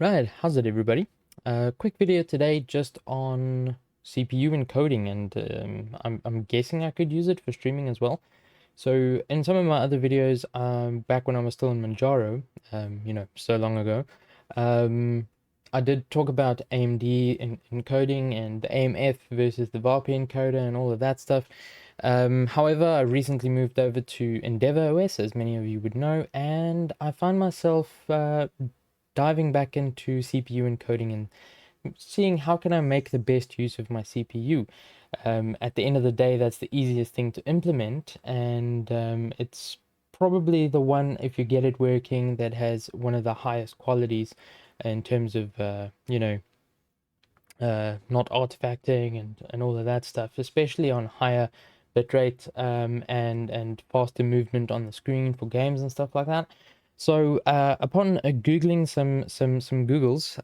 Right, how's it everybody? Quick video today just on CPU encoding, and I'm guessing I could use it for streaming as well. So in some of my other videos, back when I was still in Manjaro, so long ago, um, I did talk about AMD encoding and the AMF versus the VARP encoder and all of that stuff. However, I recently moved over to EndeavourOS, as many of you would know, and I find myself diving back into CPU encoding and seeing how can I make the best use of my CPU. At the end of the day, that's the easiest thing to implement, and it's probably the one, if you get it working, that has one of the highest qualities in terms of not artifacting and all of that stuff, especially on higher bitrate and faster movement on the screen for games and stuff like that. So upon googling some Googles,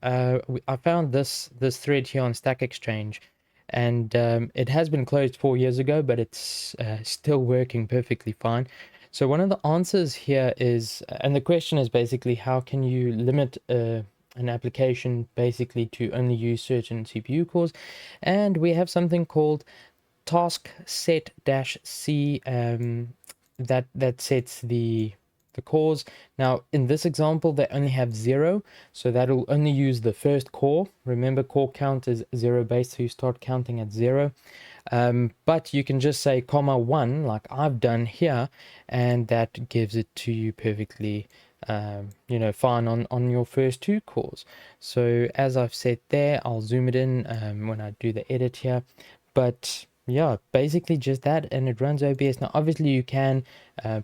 I found this thread here on Stack Exchange, and it has been closed 4 years ago, but it's still working perfectly fine. So one of the answers here is, and the question is basically, how can you limit an application basically to only use certain CPU cores? And we have something called task set -c that sets the cores. Now in this example they only have 0, so that'll only use the first core. Remember, core count is 0 base, so you start counting at 0. But you can just say -1 like I've done here, and that gives it to you perfectly fine on your first 2 cores. So as I've said there, I'll zoom it in when I do the edit here, but yeah, basically just that, and it runs OBS. Now obviously you can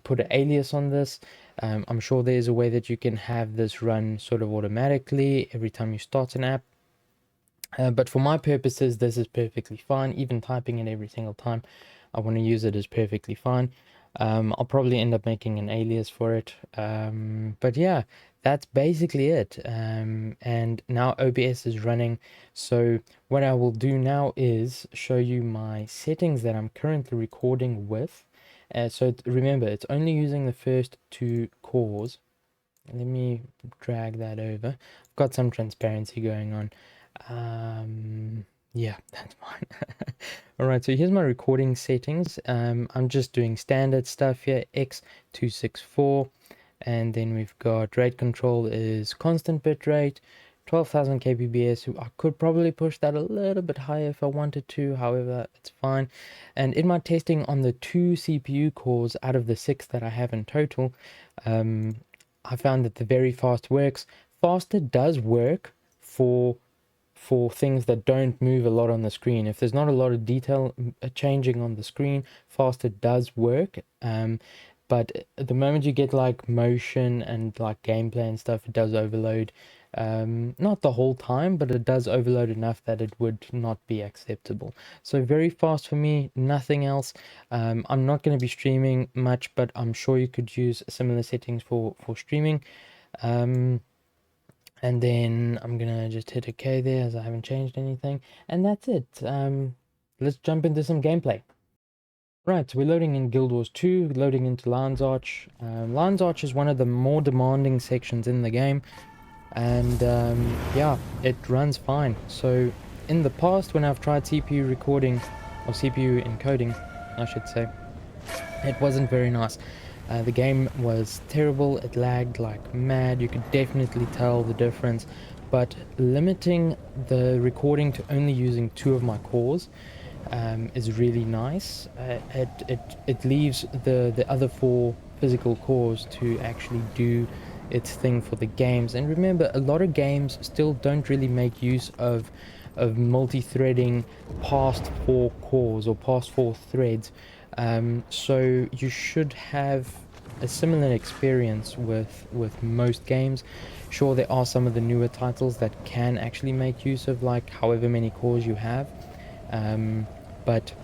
put an alias on this. I'm sure there's a way that you can have this run sort of automatically every time you start an app. But for my purposes, this is perfectly fine. Even typing it every single time I want to use it is perfectly fine. I'll probably end up making an alias for it. But yeah, that's basically it. And now OBS is running. So what I will do now is show you my settings that I'm currently recording with. So remember, it's only using the first 2 cores. Let me drag that over. I've got some transparency going on. Yeah, that's fine. All right, so here's my recording settings. I'm just doing standard stuff here, x264, and then we've got rate control is constant bit rate, 12,000 kbps. I could probably push that a little bit higher if I wanted to, however, it's fine. And in my testing on the 2 CPU cores out of the 6 that I have in total, I found that the very fast works. Faster does work for things that don't move a lot on the screen. If there's not a lot of detail changing on the screen, faster does work. But at the moment you get like motion and like gameplay and stuff, it does overload. Not the whole time, but it does overload enough that it would not be acceptable. So very fast for me, nothing else. I'm not going to be streaming much, but I'm sure you could use similar settings for streaming. And then I'm gonna just hit OK there, as I haven't changed anything, and that's it. Let's jump into some gameplay. Right, so we're loading in Guild Wars 2, loading into Lion's Arch. Lion's Arch is one of the more demanding sections in the game, and yeah, it runs fine. So in the past, when I've tried CPU recording, or CPU encoding, I should say, it wasn't very nice. The game was terrible, it lagged like mad, you could definitely tell the difference, but limiting the recording to only using 2 of my cores is really nice. It leaves the other 4 physical cores to actually do its thing for the games. And remember, a lot of games still don't really make use of multi-threading past 4 cores or past 4 threads. So you should have a similar experience with most games. Sure, there are some of the newer titles that can actually make use of like however many cores you have, but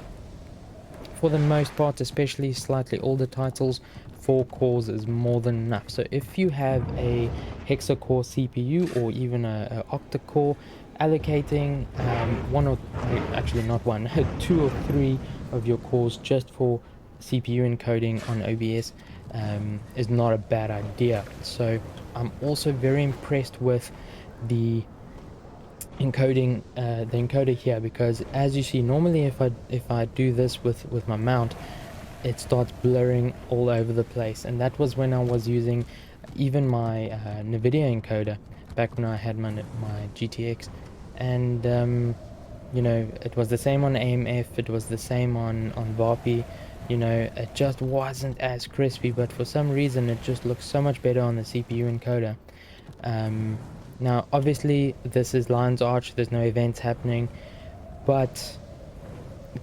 for the most part, especially slightly older titles, 4 cores is more than enough. So if you have a Hexacore CPU or even a octa-core, allocating 1 or actually not 1 2 or 3 of your cores just for CPU encoding on OBS is not a bad idea. So I'm also very impressed with the encoder here, because as you see, normally if I do this with my mount, it starts blurring all over the place. And that was when I was using even my NVIDIA encoder back when I had my GTX, and you know, it was the same on AMF, it was the same on VARP. You know, it just wasn't as crispy, but for some reason it just looks so much better on the CPU encoder. Now obviously this is Lion's Arch, there's no events happening, but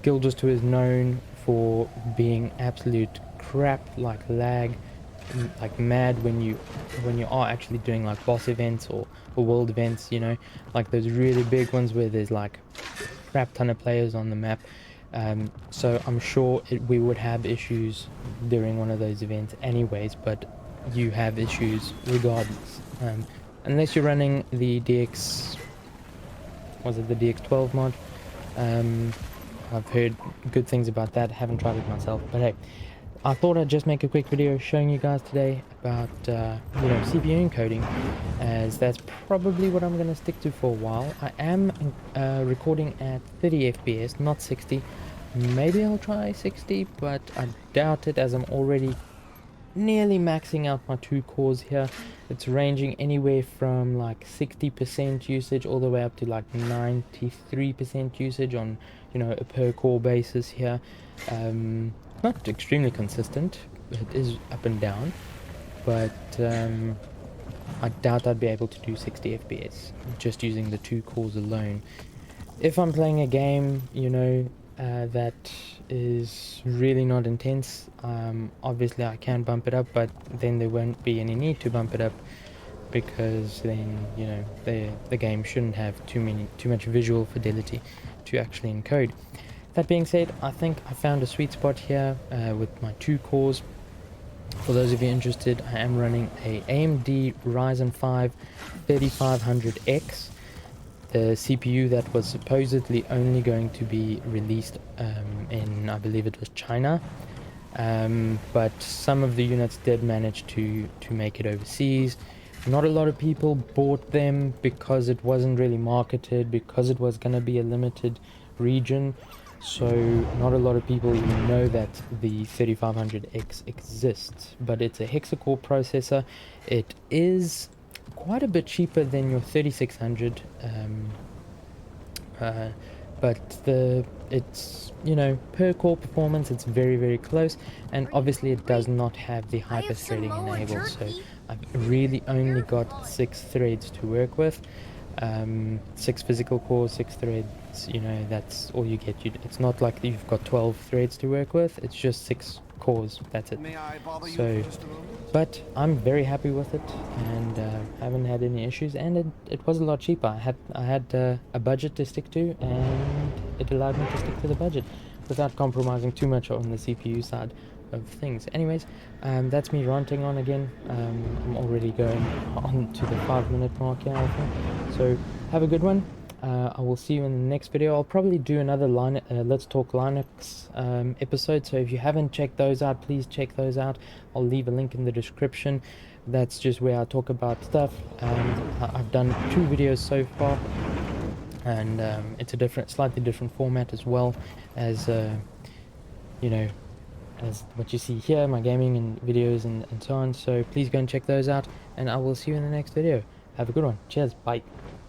Guildwars 2 is known for being absolute crap, like lag like mad when you are actually doing like boss events or world events, you know, like those really big ones where there's like crap ton of players on the map. So I'm sure we would have issues during one of those events anyways, but you have issues regardless, unless you're running the DX, was it the DX12 mod? I've heard good things about that, haven't tried it myself, but hey, I thought I'd just make a quick video showing you guys today about you know, CPU encoding, as that's probably what I'm going to stick to for a while. I am recording at 30 FPS, not 60. Maybe I'll try 60, but I doubt it, as I'm already nearly maxing out my 2 cores here. It's ranging anywhere from like 60% usage all the way up to like 93% usage on, you know, a per core basis here. Not extremely consistent, it is up and down, but I doubt I'd be able to do 60 FPS just using the 2 cores alone. If I'm playing a game, you know, that is really not intense, obviously I can bump it up, but then there won't be any need to bump it up, because then, you know, the game shouldn't have too much visual fidelity to actually encode. That being said, I think I found a sweet spot here with my 2 cores. For those of you interested, I am running a AMD Ryzen 5 3500X, the CPU that was supposedly only going to be released in, I believe it was China, but some of the units did manage to make it overseas. Not a lot of people bought them because it wasn't really marketed, because it was going to be a limited region. So not a lot of people even know that the 3500X exists, but it's a Hexacore processor. It is quite a bit cheaper than your 3600, but it's, you know, per core performance it's very close, and obviously it does not have the hyper threading enabled, so I've really only got 6 threads to work with. 6 physical cores, 6 threads, you know, that's all you get. It's not like you've got 12 threads to work with, it's just 6 cores, that's it. So, but I'm very happy with it, and haven't had any issues, and it was a lot cheaper. I had a budget to stick to, and it allowed me to stick to the budget without compromising too much on the CPU side of things. Anyways, that's me ranting on again. I'm already going on to the 5-minute mark here, I think. So have a good one. I will see you in the next video. I'll probably do another Let's Talk Linux episode, so if you haven't checked those out, please check those out. I'll leave a link in the description. That's just where I talk about stuff. I've done 2 videos so far, and it's a slightly different format as well as you know, as what you see here, my gaming and videos and so on. So please go and check those out, and I will see you in the next video. Have a good one. Cheers. Bye.